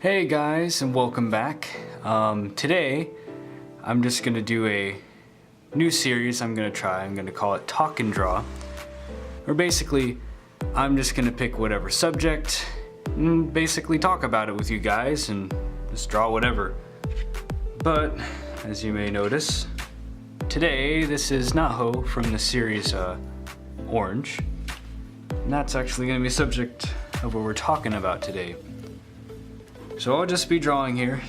Hey guys, and welcome back. Today I'm just gonna do a new series I'm gonna call it Talk and Draw, where basically I'm just gonna pick whatever subject and basically talk about it with you guys and just draw whatever. But as you may notice, today this is Naho from the series Orange, and that's actually gonna be a subject of what we're talking about today. So I'll just be drawing here,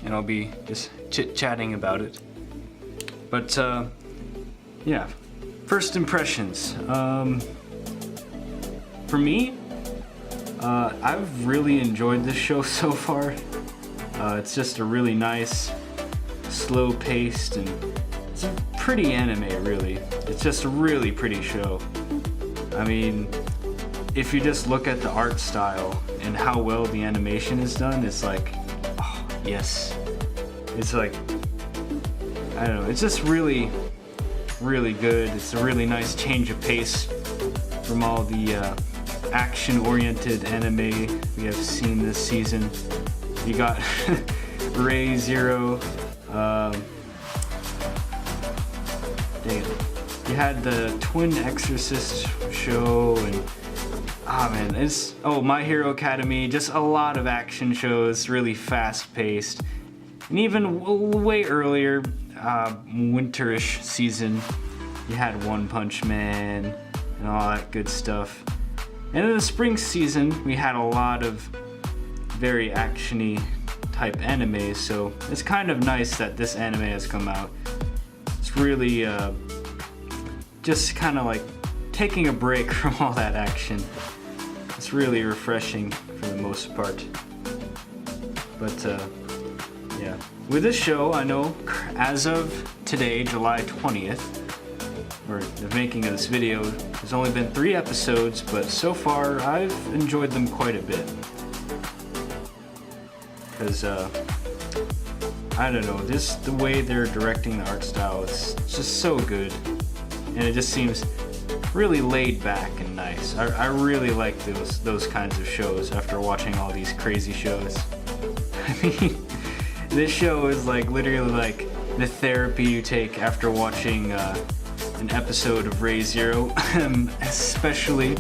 and I'll be just chit-chatting about it. But yeah, first impressions. For me, I've really enjoyed this show so far. It's just a really nice, slow-paced, and it's a pretty anime, really. It's just a really pretty show. I mean, if you just look at the art style and how well the animation is done, it's like, oh, yes. It's like, I don't know, it's just really, really good. It's a really nice change of pace from all the action-oriented anime we have seen this season. You got Re:Zero, you had the Twin Exorcist show, and My Hero Academy, just a lot of action shows, really fast-paced. And even way earlier, winterish season, you had One Punch Man and all that good stuff. And in the spring season, we had a lot of very action-y type animes, so it's kind of nice that this anime has come out. It's really just kind of like taking a break from all that action. It's really refreshing for the most part. But yeah, with this show, I know as of today, July 20th, or the making of this video, there's only been 3 episodes, but so far I've enjoyed them quite a bit. Because I don't know, just the way they're directing the art style is just so good, and it just seems really laid back and nice. I really like those kinds of shows after watching all these crazy shows. I mean, this show is like literally like the therapy you take after watching an episode of Re:Zero, especially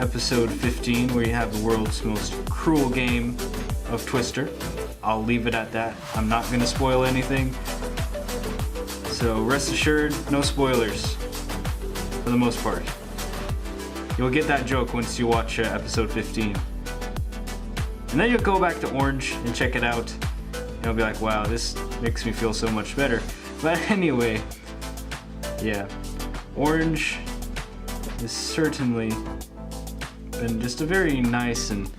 episode 15, where you have the world's most cruel game of Twister. I'll leave it at that. I'm not gonna spoil anything. So rest assured, no spoilers. For the most part. You'll get that joke once you watch episode 15. And then you'll go back to Orange and check it out. And you'll be like, wow, this makes me feel so much better. But anyway, yeah. Orange has certainly been just a very nice and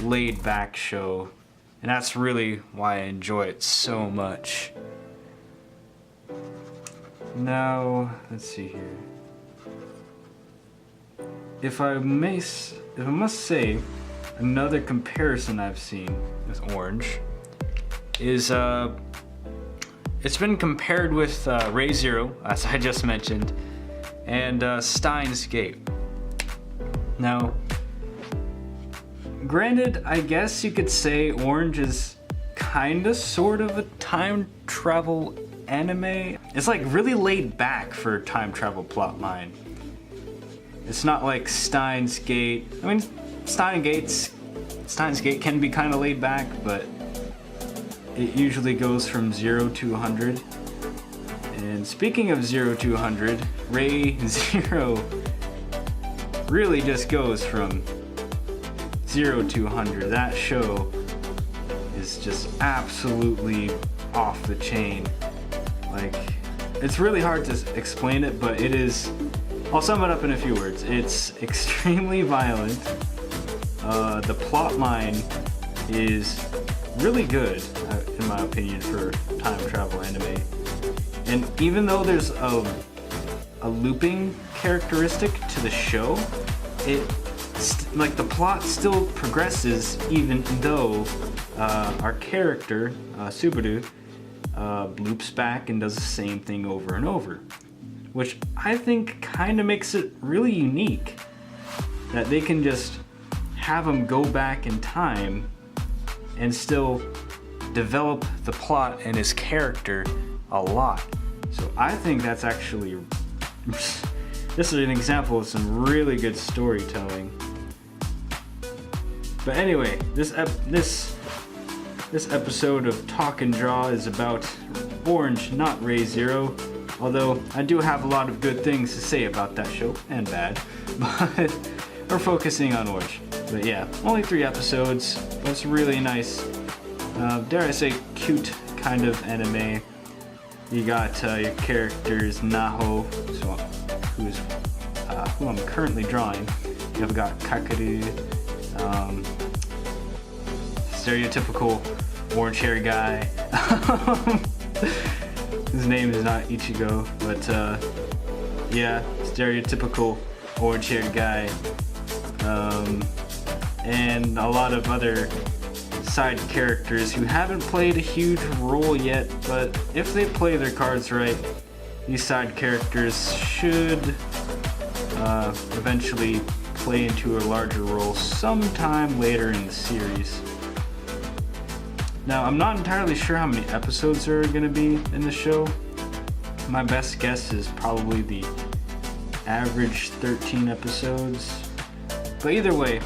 laid back show. And that's really why I enjoy it so much. Now, let's see here. If I must say, another comparison I've seen with Orange is it's been compared with Re:Zero, as I just mentioned, and Steins Gate. Now, granted, I guess you could say Orange is kinda sort of a time travel anime. It's like really laid back for a time travel plotline. It's not like Steins Gate. I mean, Steins Gate can be kind of laid back, but it usually goes from 0 to 100. And speaking of 0 to 100, Re:Zero really just goes from 0 to 100. That show is just absolutely off the chain. Like, it's really hard to explain it, but it is. I'll sum it up in a few words. It's extremely violent. The plot line is really good, in my opinion, for time travel anime. And even though there's a looping characteristic to the show, the plot still progresses even though our character, Subaru, loops back and does the same thing over and over. Which I think kind of makes it really unique, that they can just have him go back in time and still develop the plot and his character a lot. So I think that's actually this is an example of some really good storytelling. But anyway, this episode of Talk and Draw is about Orange, not Re:Zero. Although I do have a lot of good things to say about that show, and bad, but we're focusing on Orange. But yeah, only 3 episodes, but it's really nice, dare I say, cute kind of anime. You got your characters Naho, who I'm currently drawing. You've got Kakeru, stereotypical orange hair guy. His name is not Ichigo, but yeah, stereotypical orange haired guy. And a lot of other side characters who haven't played a huge role yet, but if they play their cards right, these side characters should eventually play into a larger role sometime later in the series. Now, I'm not entirely sure how many episodes there are going to be in the show. My best guess is probably the average 13 episodes. But either way,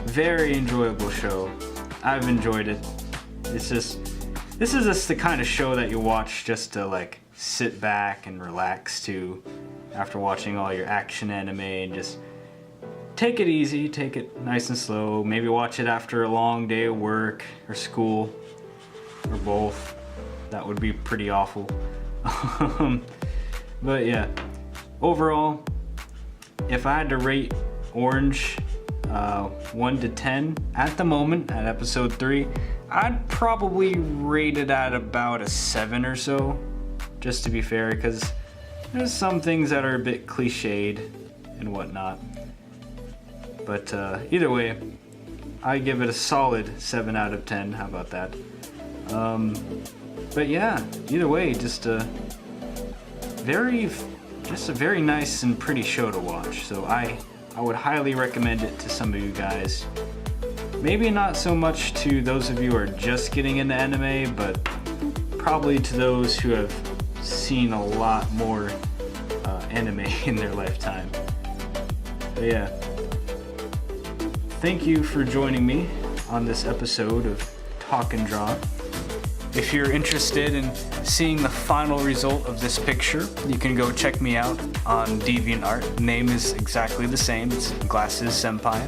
very enjoyable show. I've enjoyed it. This is just the kind of show that you watch just to like sit back and relax to after watching all your action anime, and just take it easy, take it nice and slow. Maybe watch it after a long day of work or school, or both. That would be pretty awful. But yeah, overall, if I had to rate Orange 1 to 10 at the moment, at episode 3, I'd probably rate it at about a 7 or so, just to be fair, because there's some things that are a bit cliched and whatnot. But either way, I give it a solid 7 out of 10. How about that? But yeah, either way, just a very nice and pretty show to watch. So I would highly recommend it to some of you guys. Maybe not so much to those of you who are just getting into anime, but probably to those who have seen a lot more anime in their lifetime. But yeah, thank you for joining me on this episode of Talk and Draw. If you're interested in seeing the final result of this picture, you can go check me out on DeviantArt. Name is exactly the same, it's Glasses Senpai.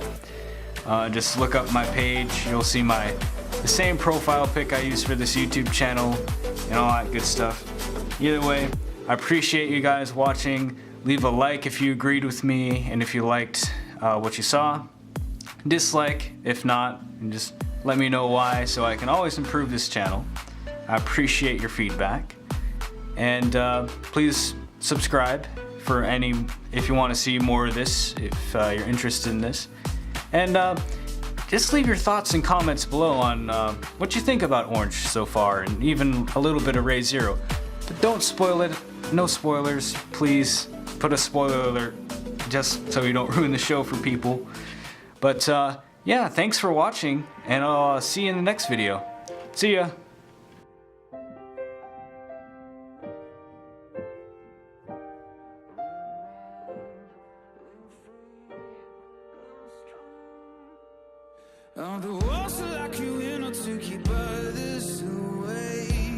Just look up my page, you'll see the same profile pic I use for this YouTube channel and all that good stuff. Either way, I appreciate you guys watching. Leave a like if you agreed with me and if you liked what you saw. Dislike if not, and just let me know why so I can always improve this channel. I appreciate your feedback, and please subscribe if you want to see more of this, if you're interested in this, and just leave your thoughts and comments below on what you think about Orange so far, and even a little bit of Re:Zero. But don't spoil it. No spoilers, please. Put a spoiler alert just so you don't ruin the show for people. But yeah, thanks for watching, and I'll see you in the next video. See ya! On the walls, I like you in, to keep others away.